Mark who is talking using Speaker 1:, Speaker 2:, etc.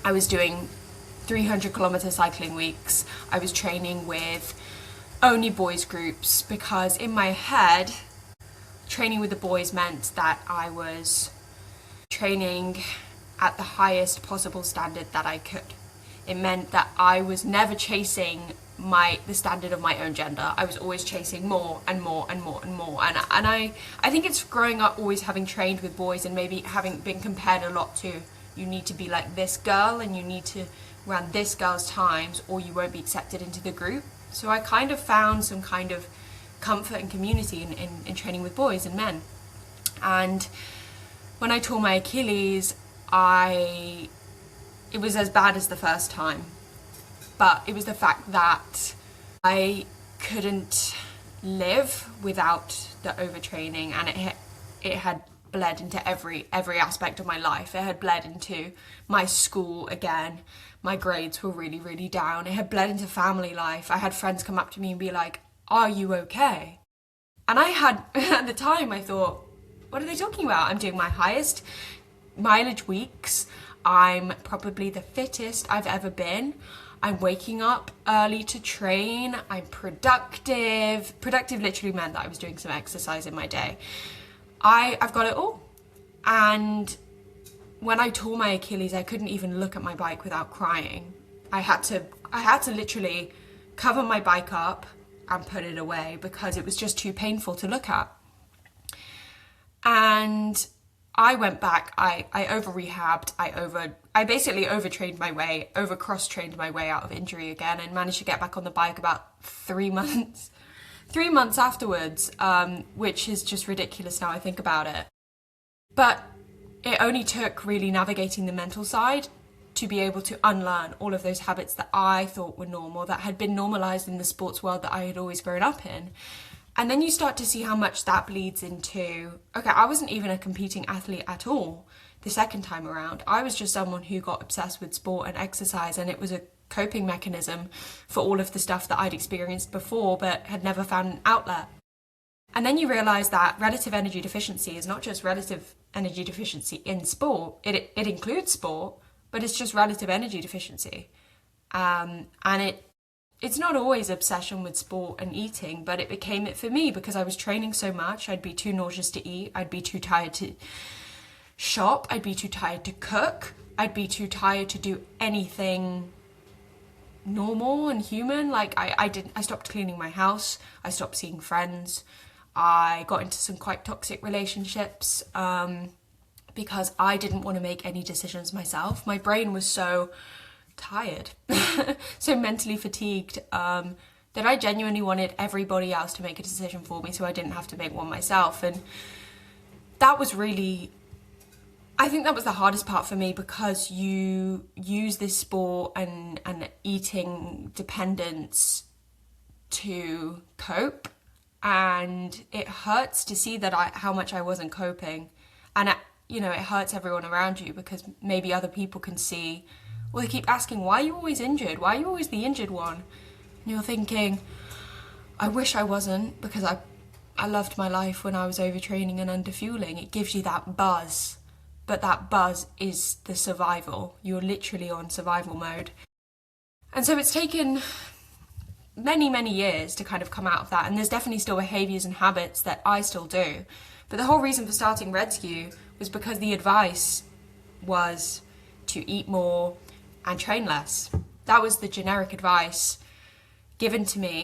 Speaker 1: I was doing 300-kilometer cycling weeks. I was training with only boys groups because in my head, training with the boys meant that I was training at the highest possible standard that I could. It meant that I was never chasing the standard of my own gender. I was always chasing more and more and more and more. And I think it's growing up always having trained with boys and maybe having been compared a lot to, you need to be like this girl and you need to run this girl's times or you won't be accepted into the group. So I kind of found some kind of comfort and community in training with boys and men. And when I tore my Achilles, it was as bad as the first time. But it was the fact that I couldn't live without the overtraining, and it had bled into every aspect of my life. It had bled into my school again. My grades were really, really down. It had bled into family life. I had friends come up to me and be like, "Are you okay?" And at the time, I thought, what are they talking about? I'm doing my highest mileage weeks. I'm probably the fittest I've ever been. I'm waking up early to train. I'm productive. Productive literally meant that I was doing some exercise in my day. I've got it all. And when I tore my Achilles, I couldn't even look at my bike without crying. I had to literally cover my bike up and put it away because it was just too painful to look at. And I went back, I over-rehabbed, I basically overtrained my way, cross-trained my way out of injury again and managed to get back on the bike about 3 months. 3 months afterwards, which is just ridiculous now I think about it. But it only took really navigating the mental side to be able to unlearn all of those habits that I thought were normal, that had been normalized in the sports world that I had always grown up in. And then you start to see how much that bleeds into, okay, I wasn't even a competing athlete at all the second time around. I was just someone who got obsessed with sport and exercise, and it was a coping mechanism for all of the stuff that I'd experienced before but had never found an outlet. And then you realise that relative energy deficiency is not just relative energy deficiency in sport, it includes sport, but it's just relative energy deficiency. And it's not always obsession with sport and eating, but it became it for me because I was training so much. I'd be too nauseous to eat. I'd be too tired to shop. I'd be too tired to cook. I'd be too tired to do anything normal and human. Like I stopped cleaning my house. I stopped seeing friends. I got into some quite toxic relationships because I didn't want to make any decisions myself. My brain was so tired, so mentally fatigued, that I genuinely wanted everybody else to make a decision for me so I didn't have to make one myself. And that was really, I think that was the hardest part for me, because you use this sport and eating dependence to cope, and it hurts to see that how much I wasn't coping. And it hurts everyone around you because maybe other people can see, well, they keep asking, why are you always injured? Why are you always the injured one? And you're thinking, I wish I wasn't, because I loved my life when I was overtraining and underfueling. It gives you that buzz, but that buzz is the survival. You're literally on survival mode. And so it's taken many, many years to kind of come out of that. And there's definitely still behaviours and habits that I still do. But the whole reason for starting RED-Scue was because the advice was to eat more and train less. That was the generic advice given to me.